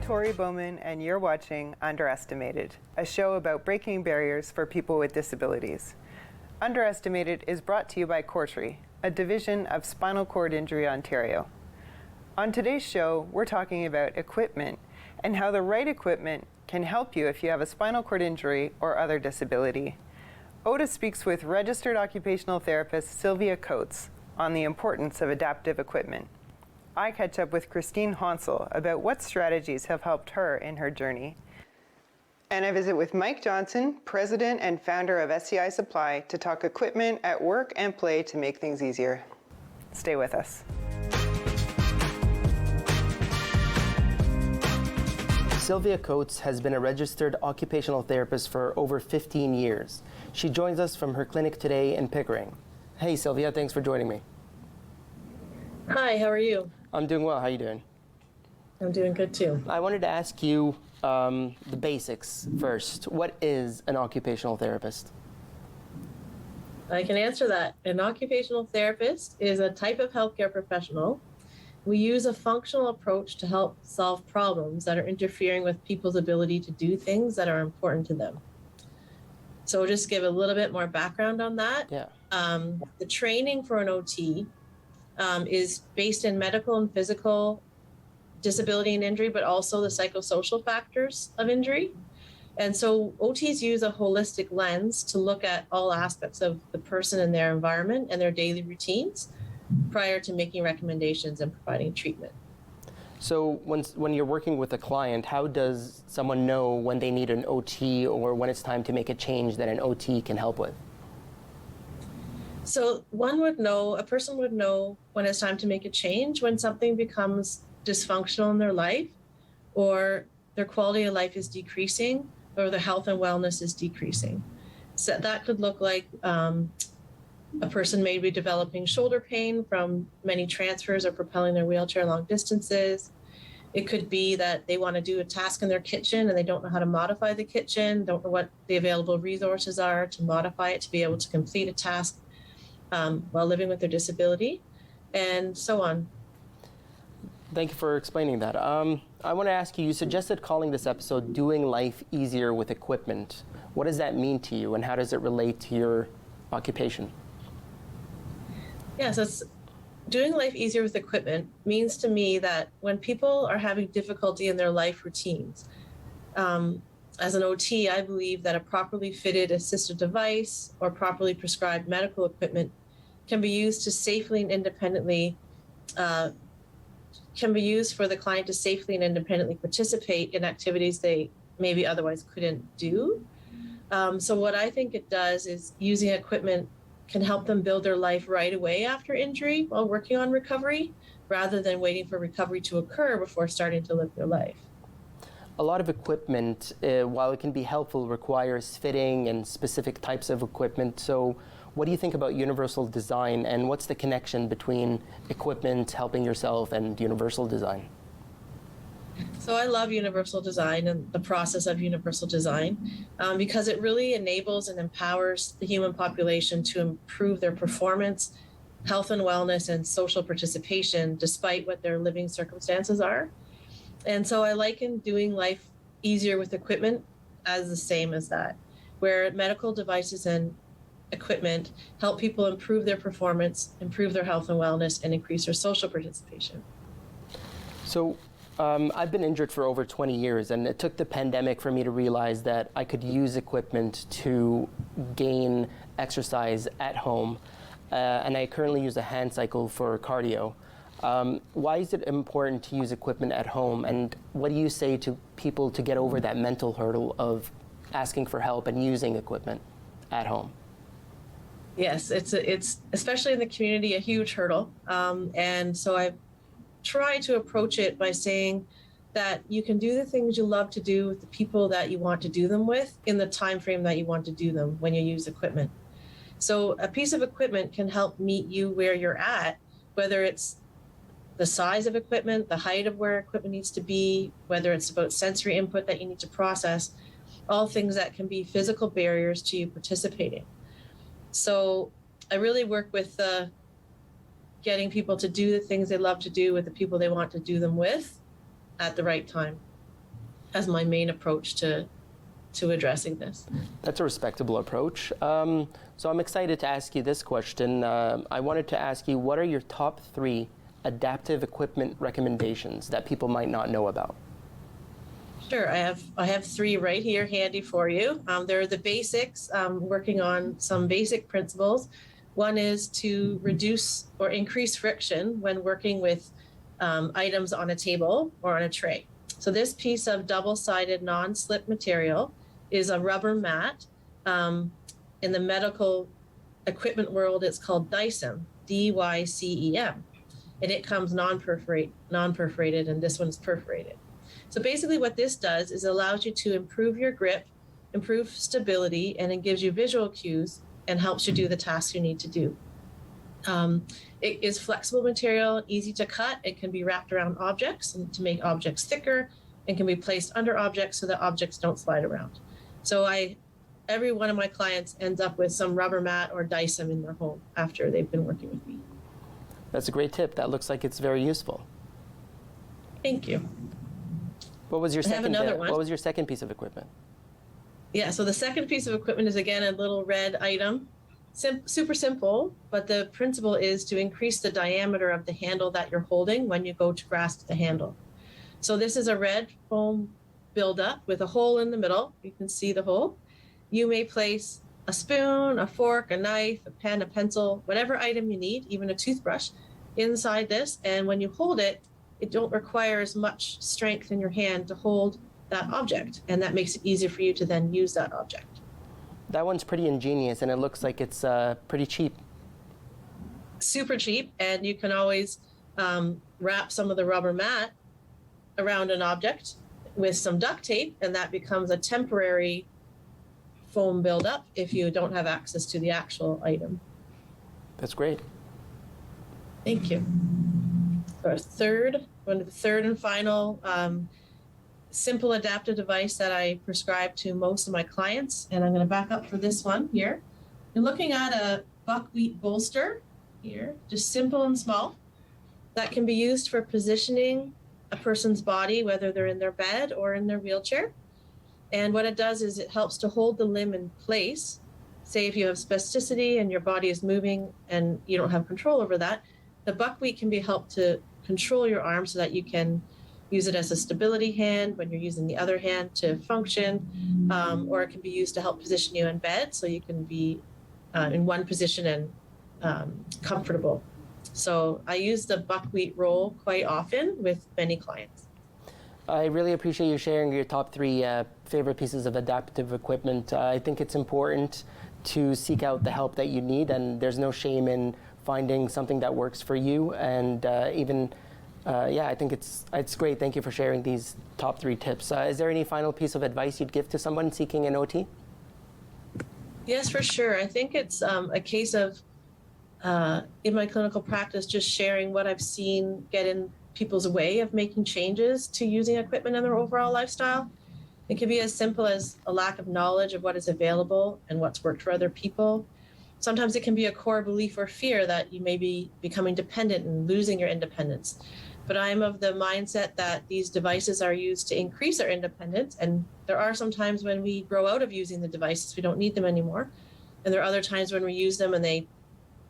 Tori Bowman, and you're watching Underestimated, a show about breaking barriers for people with disabilities. Underestimated is brought to you by Cortree, a division of Spinal Cord Injury Ontario. On today's show, we're talking about equipment and how the right equipment can help you if you have a spinal cord injury or other disability. Oda speaks with registered occupational therapist Sylvia Coates on the importance of adaptive equipment. I catch up with Christine Honsel about what strategies have helped her in her journey. And I visit with Mike Johnson, president and founder of SCI Supply, to talk equipment at work and play to make things easier. Stay with us. Sylvia Coates has been a registered occupational therapist for over 15 years. She joins us from her clinic today in Pickering. Hey Sylvia, thanks for joining me. Hi, how are you? I'm doing well, how are you doing? I'm doing good too. I wanted to ask you the basics first. What is an occupational therapist? I can answer that. An occupational therapist is a type of healthcare professional. We use a functional approach to help solve problems that are interfering with people's ability to do things that are important to them. So just give a little bit more background on that. Yeah. The training for an OT is based in medical and physical disability and injury, but also the psychosocial factors of injury. And so OTs use a holistic lens to look at all aspects of the person and their environment and their daily routines prior to making recommendations and providing treatment. So when you're working with a client, how does someone know when they need an OT or when it's time to make a change that an OT can help with? So a person would know when it's time to make a change when something becomes dysfunctional in their life, or their quality of life is decreasing, or their health and wellness is decreasing. So that could look like a person may be developing shoulder pain from many transfers or propelling their wheelchair long distances. It could be that they want to do a task in their kitchen and they don't know how to modify the kitchen, don't know what the available resources are to modify it to be able to complete a task while living with their disability, and so on. Thank you for explaining that. I want to ask you, you suggested calling this episode Doing Life Easier with Equipment. What does that mean to you and how does it relate to your occupation? Yes, doing life easier with equipment means to me that when people are having difficulty in their life routines, as an OT, I believe that a properly fitted assistive device or properly prescribed medical equipment can be used to safely and independently, can be used for the client to safely and independently participate in activities they maybe otherwise couldn't do. So what I think it does is using equipment can help them build their life right away after injury while working on recovery, rather than waiting for recovery to occur before starting to live their life. A lot of equipment, while it can be helpful, requires fitting and specific types of equipment. So what do you think about universal design, and what's the connection between equipment, helping yourself, and universal design? So I love universal design and the process of universal design because it really enables and empowers the human population to improve their performance, health and wellness, and social participation despite what their living circumstances are. And so I liken doing life easier with equipment as the same as that, where medical devices and equipment help people improve their performance, improve their health and wellness, and increase their social participation. So I've been injured for over 20 years, and it took the pandemic for me to realize that I could use equipment to gain exercise at home, and I currently use a hand cycle for cardio. Why is it important to use equipment at home, and what do you say to people to get over that mental hurdle of asking for help and using equipment at home? Yes, it's especially in the community a huge hurdle, and so I try to approach it by saying that you can do the things you love to do with the people that you want to do them with in the time frame that you want to do them when you use equipment. So a piece of equipment can help meet you where you're at, whether it's the size of equipment, the height of where equipment needs to be, whether it's about sensory input that you need to process, all things that can be physical barriers to you participating. So I really work with getting people to do the things they love to do with the people they want to do them with at the right time. as my main approach to addressing this. That's a respectable approach. So I'm excited to ask you this question. I wanted to ask you, what are your top 3 adaptive equipment recommendations that people might not know about? Sure, I have 3 right here handy for you. There are the basics, working on some basic principles. One is to reduce or increase friction when working with items on a table or on a tray. So this piece of double-sided non-slip material is a rubber mat. In the medical equipment world, it's called DYCEM, D-Y-C-E-M, and it comes non-perforated, and this one's perforated. So basically what this does is allows you to improve your grip, improve stability, and it gives you visual cues and helps you do the tasks you need to do. It is flexible material, easy to cut. It can be wrapped around objects and to make objects thicker, and can be placed under objects so that objects don't slide around. So every one of my clients ends up with some rubber mat or DYCEM in their home after they've been working with me. That's a great tip. That looks like it's very useful. Thank you. What was your I have second another one. What was your second piece of equipment? Yeah, so the second piece of equipment is again a little red item. Super simple, but the principle is to increase the diameter of the handle that you're holding when you go to grasp the handle. So this is a red foam buildup with a hole in the middle. You can see the hole. You may place a spoon, a fork, a knife, a pen, a pencil, whatever item you need, even a toothbrush, inside this. And when you hold it, it don't require as much strength in your hand to hold that object. And that makes it easier for you to then use that object. That one's pretty ingenious, and it looks like it's pretty cheap. Super cheap, and you can always wrap some of the rubber mat around an object with some duct tape, and that becomes a temporary foam buildup if you don't have access to the actual item. That's great. Thank you. One of the third and final simple adaptive device that I prescribe to most of my clients, and I'm going to back up for this one here. You're looking at a buckwheat bolster here, just simple and small, that can be used for positioning a person's body, whether they're in their bed or in their wheelchair. And what it does is it helps to hold the limb in place. Say if you have spasticity and your body is moving and you don't have control over that, the buckwheat can be helped to control your arm so that you can use it as a stability hand when you're using the other hand to function, or it can be used to help position you in bed so you can be in one position and comfortable. So I use the buckwheat roll quite often with many clients. I really appreciate you sharing your top 3 favorite pieces of adaptive equipment. I think it's important to seek out the help that you need, and there's no shame in finding something that works for you. And I think it's great. Thank you for sharing these top 3 tips. Is there any final piece of advice you'd give to someone seeking an OT? Yes, for sure. I think it's a case of, in my clinical practice, just sharing what I've seen get in people's way of making changes to using equipment in their overall lifestyle. It can be as simple as a lack of knowledge of what is available and what's worked for other people. Sometimes it can be a core belief or fear that you may be becoming dependent and losing your independence. But I'm of the mindset that these devices are used to increase our independence. And there are some times when we grow out of using the devices, we don't need them anymore. And there are other times when we use them and they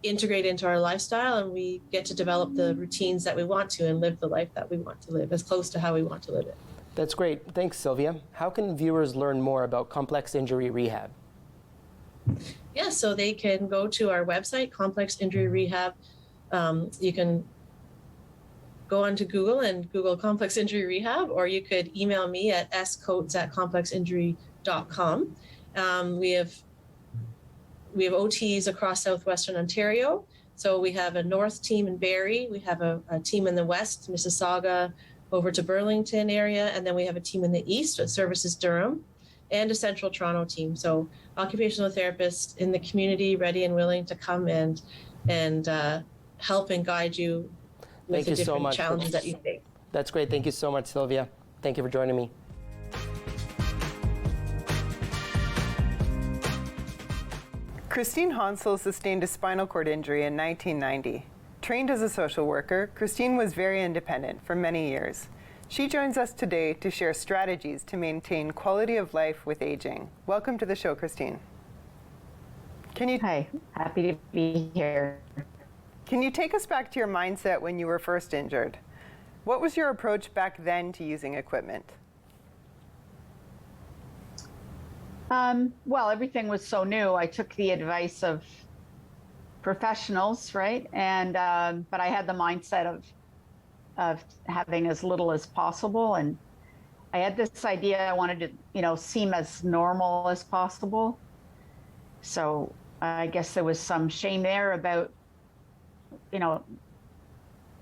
integrate into our lifestyle and we get to develop the routines that we want to and live the life that we want to live, as close to how we want to live it. That's great. Thanks, Sylvia. How can viewers learn more about complex injury rehab? Yeah, so they can go to our website, Complex Injury Rehab. You can go onto Google and Google Complex Injury Rehab, or you could email me at scoates@complexinjury.com. We have OTs across southwestern Ontario. So we have a north team in Barrie, we have a team in the west, Mississauga, over to Burlington area, and then we have a team in the east that services Durham, and a central Toronto team. So occupational therapists in the community ready and willing to come and help and guide you with the different challenges that you face. That's great. Thank you so much, Sylvia. Thank you for joining me. Christine Hansel sustained a spinal cord injury in 1990. Trained as a social worker, Christine was very independent for many years. She joins us today to share strategies to maintain quality of life with aging. Welcome to the show, Christine. Hi, happy to be here. Can you take us back to your mindset when you were first injured? What was your approach back then to using equipment? Well, everything was so new. I took the advice of professionals, right? And but I had the mindset of having as little as possible, and I had this idea I wanted to, seem as normal as possible. So I guess there was some shame there about,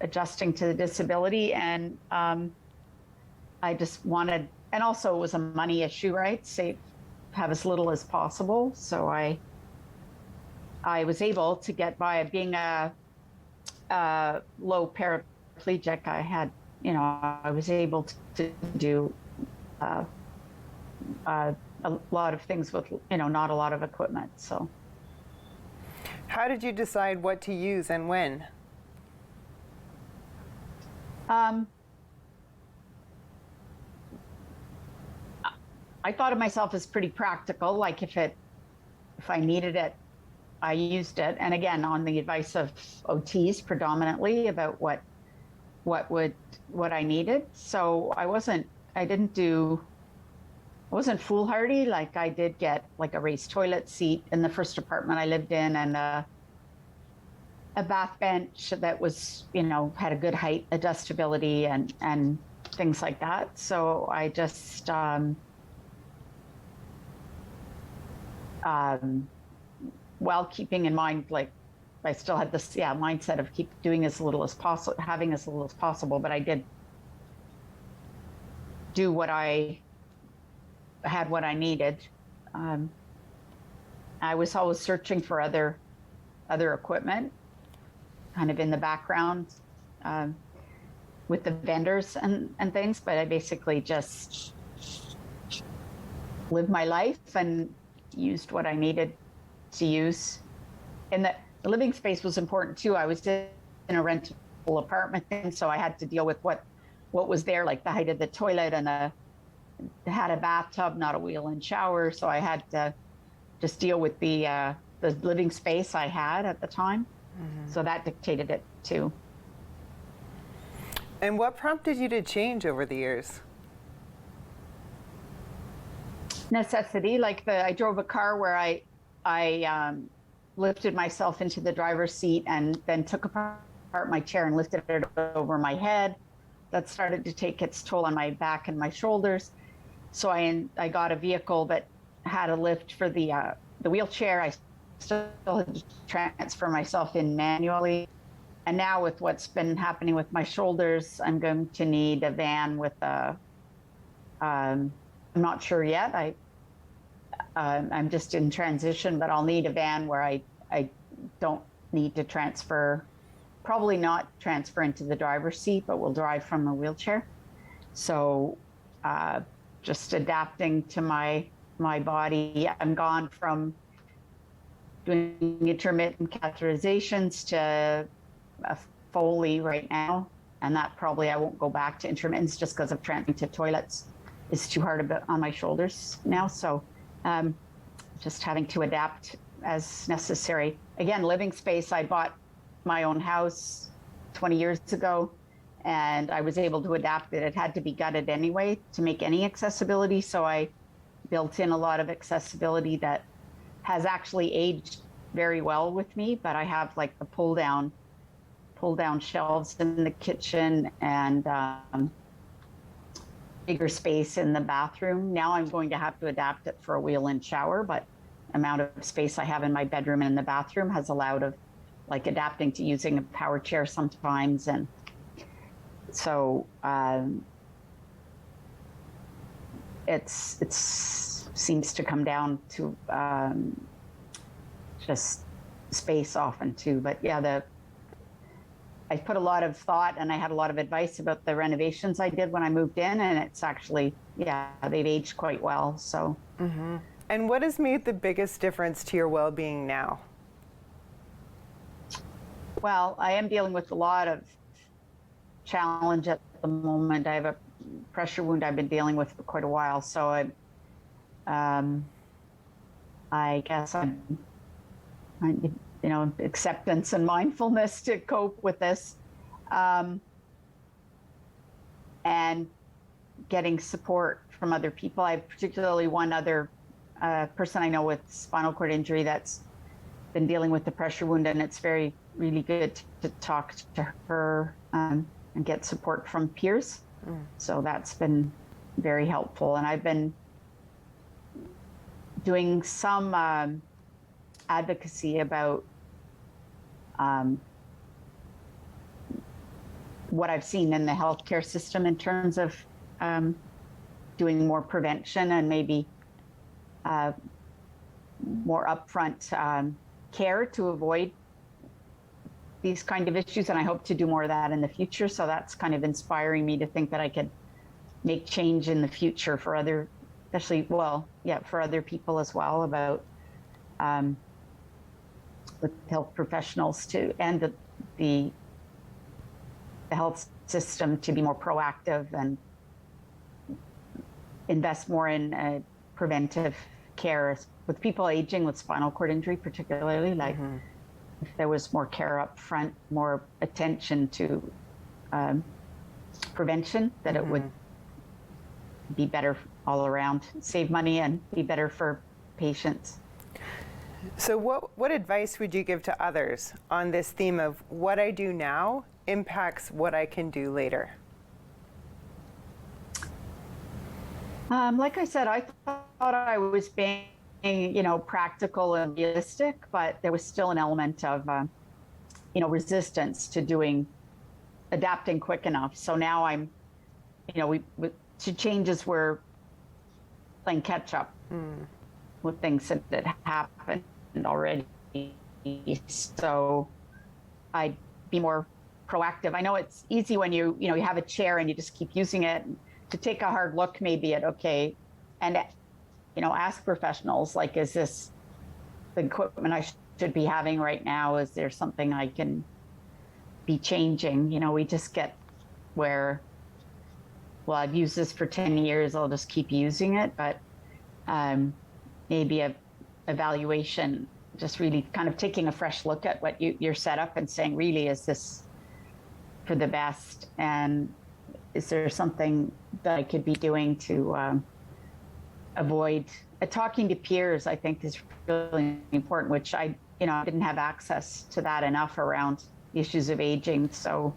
adjusting to the disability, and I just wanted, and also it was a money issue, right? Have as little as possible. So I was able to get by. Being a low paraplegic, I had, I was able to do a lot of things with, not a lot of equipment. So. How did you decide what to use and when? I thought of myself as pretty practical. Like if I needed it, I used it. And again, on the advice of OTs predominantly about what I needed. So I wasn't foolhardy. Like I did get like a raised toilet seat in the first apartment I lived in, and a bath bench that was, had a good height adjustability and things like that. So I just, while keeping in mind, like I still had this mindset of keep doing as little as possible, having as little as possible, but I did do what I needed. I was always searching for other equipment, kind of in the background, with the vendors and things, but I basically just lived my life and used what I needed to use. And the living space was important too. I was in a rental apartment, and so I had to deal with what was there, like the height of the toilet, and had a bathtub, not a wheel-in shower. So I had to just deal with the living space I had at the time. Mm-hmm. So that dictated it too. And what prompted you to change over the years? Necessity. Like I drove a car where I lifted myself into the driver's seat and then took apart my chair and lifted it over my head. That started to take its toll on my back and my shoulders. So I got a vehicle that had a lift for the wheelchair. I still had to transfer myself in manually. And now with what's been happening with my shoulders, I'm going to need a van with I'm not sure yet. I'm just in transition, but I'll need a van where I don't need to probably not transfer into the driver's seat, but will drive from a wheelchair. So just adapting to my body. I'm gone from doing intermittent catheterizations to a Foley right now, and that probably I won't go back to intermittents just because of transferring to toilets is too hard on my shoulders now. So just having to adapt as necessary. Again, living space. I bought my own house 20 years ago, and I was able to adapt it. It had to be gutted anyway to make any accessibility. So I built in a lot of accessibility that has actually aged very well with me, but I have like the pull down shelves in the kitchen and bigger space in the bathroom. Now I'm going to have to adapt it for a wheel-in shower, but amount of space I have in my bedroom and in the bathroom has allowed of like adapting to using a power chair sometimes. And so it seems to come down to just space often too. But yeah, I put a lot of thought and I had a lot of advice about the renovations I did when I moved in, and it's actually, they've aged quite well. So. Mm-hmm. And what has made the biggest difference to your well-being now? Well, I am dealing with a lot of challenge at the moment. I have pressure wound I've been dealing with for quite a while. So I guess acceptance and mindfulness to cope with this, and getting support from other people. I have particularly one other person I know with spinal cord injury that's been dealing with the pressure wound, and it's really good to talk to her and get support from peers. So that's been very helpful. And I've been doing some advocacy about what I've seen in the healthcare system in terms of doing more prevention and maybe more upfront care to avoid these kind of issues. And I hope to do more of that in the future. So that's kind of inspiring me to think that I could make change in the future for other, for other people as well, about with health professionals and the health system to be more proactive and invest more in preventive care with people aging with spinal cord injury, particularly. Like if there was more care up front, more attention to prevention, that it would be better all around, save money and be better for patients. So what advice would you give to others on this theme of what I do now impacts what I can do later? Like I said, I thought I was being, practical and realistic, but there was still an element of, resistance to adapting quick enough. So now I'm, to changes we're playing catch up with things that happened already. So I'd be more proactive. I know it's easy when you have a chair and you just keep using it, to take a hard look maybe at, okay, and ask professionals, like, is this the equipment I should be having right now? Is there something I can be changing? We just get where, well, I've used this for 10 years, I'll just keep using it. But maybe a evaluation, just really kind of taking a fresh look at what you're set up and saying, really, is this for the best? And is there something that I could be doing to avoid talking to peers? I think is really important, which I didn't have access to that enough around issues of aging. So,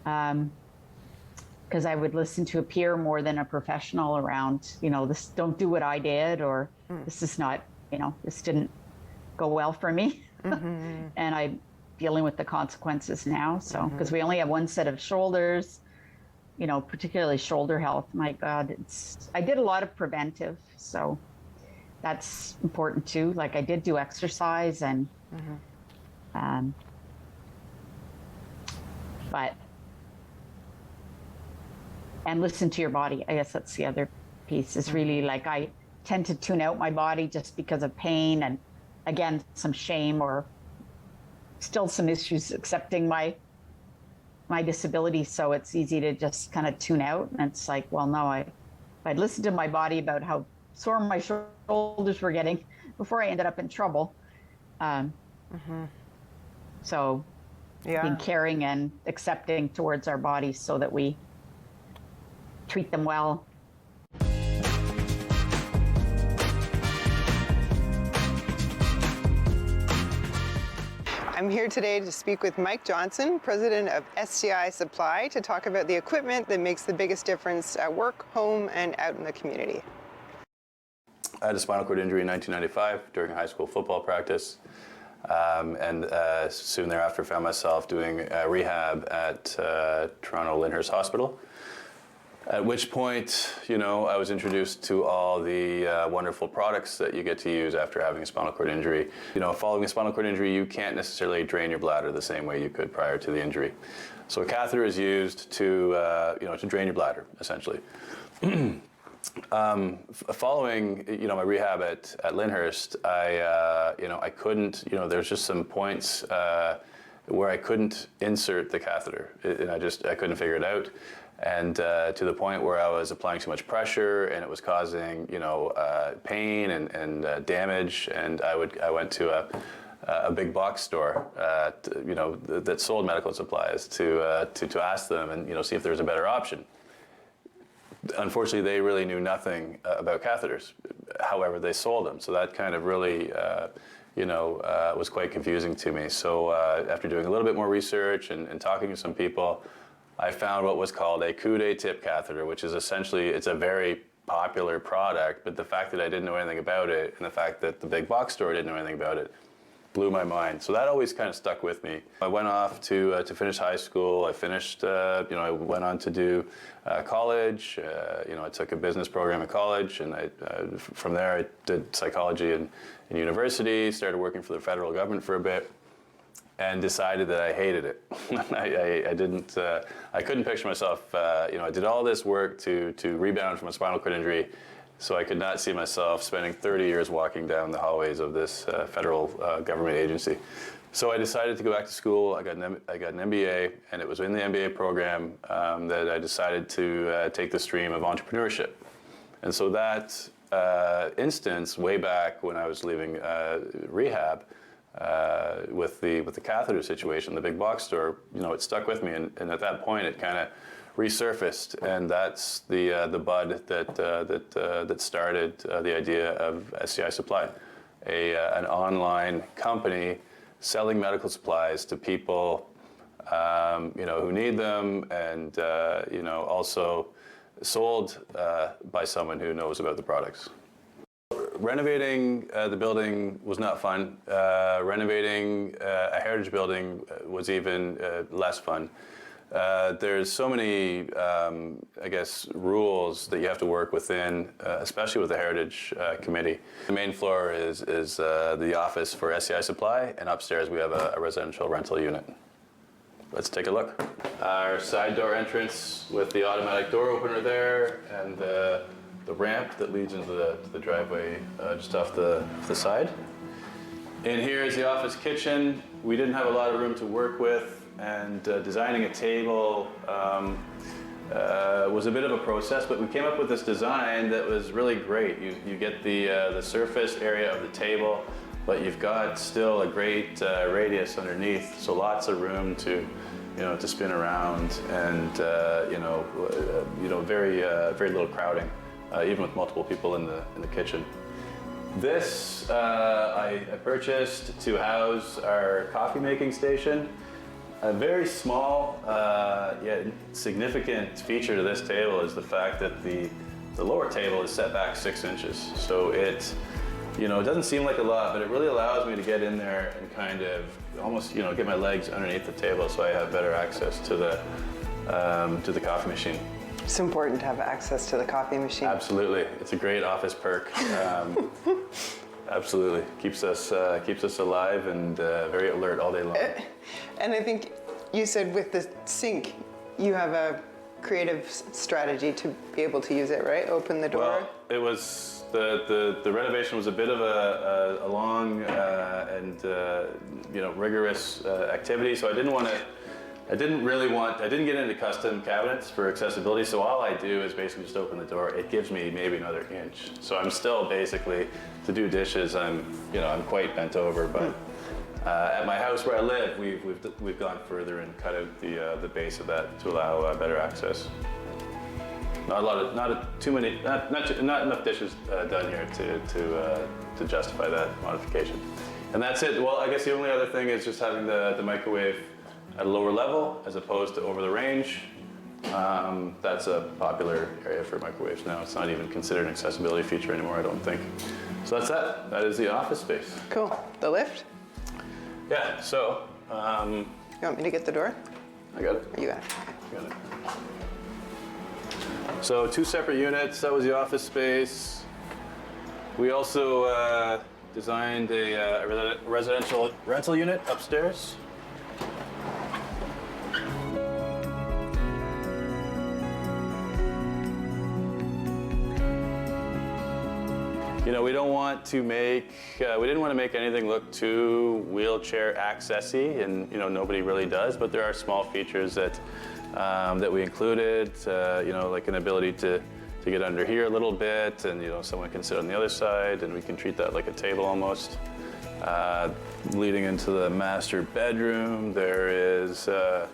because I would listen to a peer more than a professional around, this, don't do what I did, or this is not, this didn't go well for me. And I'm dealing with the consequences now. So, because we only have one set of shoulders, particularly shoulder health. My God, I did a lot of preventive, so that's important too. Like I did do exercise and, and listen to your body. I guess that's the other piece, is really like, I tend to tune out my body just because of pain and, again, some shame, or still some issues accepting my disability. So it's easy to just kind of tune out. And it's like, well, no, I'd listened to my body about how sore my shoulders were getting before I ended up in trouble. So being caring and accepting towards our bodies so that we treat them well. I'm here today to speak with Mike Johnson, president of SCI Supply, to talk about the equipment that makes the biggest difference at work, home, and out in the community. I had a spinal cord injury in 1995 during high school football practice, and soon thereafter found myself doing rehab at Toronto Lyndhurst Hospital. At which point, I was introduced to all the wonderful products that you get to use after having a spinal cord injury. Following a spinal cord injury, you can't necessarily drain your bladder the same way you could prior to the injury. So a catheter is used to drain your bladder, essentially. Following, my rehab at Lyndhurst, I couldn't, there's just some points where I couldn't insert the catheter, and I couldn't figure it out, and to the point where I was applying too much pressure, and it was causing pain and damage. And I went to a big box store, that sold medical supplies to ask them and see if there was a better option. Unfortunately, they really knew nothing about catheters. However, they sold them, so that kind of really, was quite confusing to me. So after doing a little bit more research and talking to some people, I found what was called a Coude tip catheter, which is essentially, it's a very popular product, but the fact that I didn't know anything about it and the fact that the big box store didn't know anything about it blew my mind. So that always kind of stuck with me. I went off to finish high school. I finished, I went on to do college. I took a business program at college, and from there I did psychology in university, started working for the federal government for a bit, and decided that I hated it. I couldn't picture myself, I did all this work to rebound from a spinal cord injury, so I could not see myself spending 30 years walking down the hallways of this federal government agency. So I decided to go back to school. I got an MBA, and it was in the MBA program that I decided to take the stream of entrepreneurship. And so that instance, way back when I was leaving rehab, with the catheter situation, the big box store, it stuck with me, and at that point it kind of resurfaced, and that's the bud that started the idea of SCI Supply, an online company selling medical supplies to people who need them, and also sold by someone who knows about the products. Renovating the building was not fun. Renovating a heritage building was even less fun. There's so many, rules that you have to work within, especially with the Heritage Committee. The main floor is the office for SCI Supply, and upstairs we have a residential rental unit. Let's take a look. Our side door entrance with the automatic door opener there, and the ramp that leads into the driveway just off the side. In here is the office kitchen. We didn't have a lot of room to work with, and designing a table was a bit of a process, but we came up with this design that was really great. You get the surface area of the table, but you've got still a great radius underneath, so lots of room to spin around, and very little crowding, even with multiple people in the kitchen. This I purchased to house our coffee making station. A very small yet significant feature to this table is the fact that the lower table is set back 6 inches. So it doesn't seem like a lot, but it really allows me to get in there and kind of almost get my legs underneath the table, so I have better access to the coffee machine. It's important to have access to the coffee machine. Absolutely, it's a great office perk. Absolutely, keeps us alive and very alert all day long. And I think you said with the sink, you have a creative strategy to be able to use it, right? Open the door. Well, it was the renovation was a bit of a long and rigorous activity, so I didn't get into custom cabinets for accessibility, so all I do is basically just open the door. It gives me maybe another inch. So I'm still basically, to do dishes, I'm quite bent over, but at my house where I live, we've gone further and cut out the base of that to allow better access. Not enough dishes done here to justify that modification. And that's it. Well, I guess the only other thing is just having the microwave at a lower level as opposed to over the range. That's a popular area for microwaves now. It's not even considered an accessibility feature anymore, I don't think. So that's that. That is the office space. Cool. The lift? Yeah, so. You want me to get the door? I got it. You got it. Got it. So 2 separate units, that was the office space. We also designed a residential rental unit upstairs. You know, we don't want to make, we didn't want to make anything look too wheelchair accessy, and you know, nobody really does, but there are small features that that we included, you know, like an ability to get under here a little bit, and you know, someone can sit on the other side, and we can treat that like a table almost. Leading into the master bedroom, there is a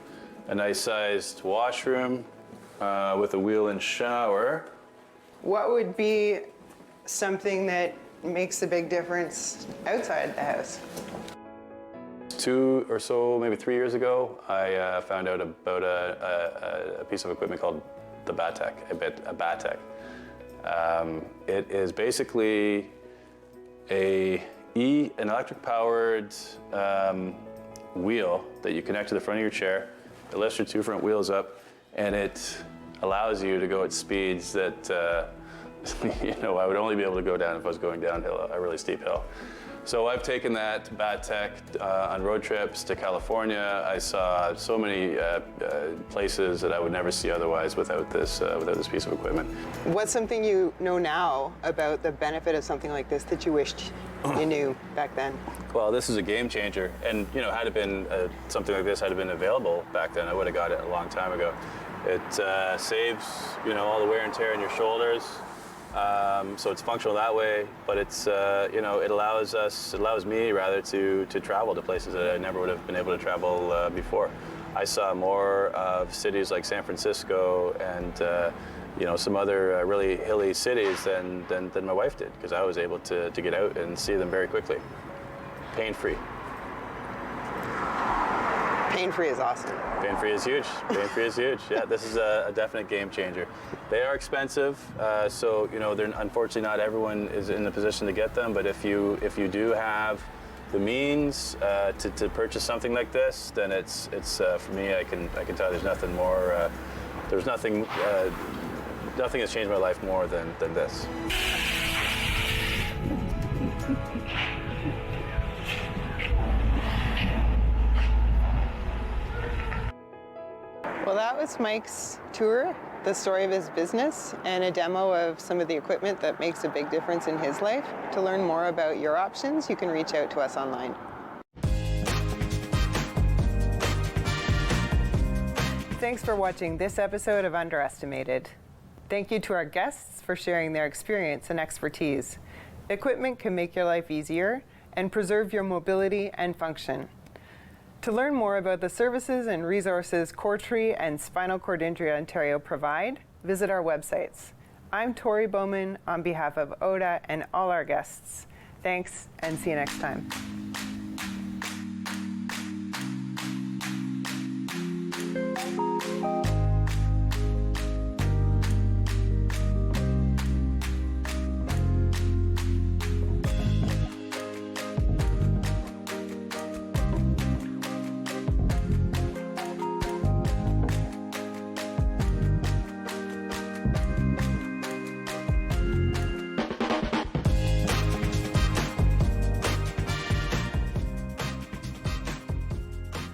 nice sized washroom with a wheel and shower. What would be something that makes a big difference outside the house? 2 or so, maybe 3 years ago, I found out about a piece of equipment called the Batec, a Batec. It is basically an electric-powered wheel that you connect to the front of your chair. It lifts your 2 front wheels up, and it allows you to go at speeds that you know, I would only be able to go down if I was going downhill, a really steep hill. So I've taken that Batec on road trips to California. I saw so many places that I would never see otherwise without this piece of equipment. What's something you know now about the benefit of something like this that you wished you knew back then? Well, this is a game changer, and you know, had it been something like this had it been available back then, I would have got it a long time ago. It saves, you know, all the wear and tear in your shoulders. So it's functional that way, but it's you know, it allows me rather to travel to places that I never would have been able to travel before. I saw more of cities like San Francisco and you know, some other really hilly cities than my wife did, because I was able to get out and see them very quickly, pain-free. Pain-free is awesome. Pain-free is huge. Pain-free is huge. Yeah, this is a definite game changer. They are expensive, so you know, unfortunately not everyone is in the position to get them. But if you do have the means to purchase something like this, then it's for me. I can tell you there's nothing more. There's nothing. Nothing has changed my life more than this. Well, that was Mike's tour, the story of his business, and a demo of some of the equipment that makes a big difference in his life. To learn more about your options, you can reach out to us online. Thanks for watching this episode of Underestimated. Thank you to our guests for sharing their experience and expertise. Equipment can make your life easier and preserve your mobility and function. To learn more about the services and resources Coretree and Spinal Cord Injury Ontario provide, visit our websites. I'm Tori Bowman on behalf of ODA and all our guests. Thanks, and see you next time.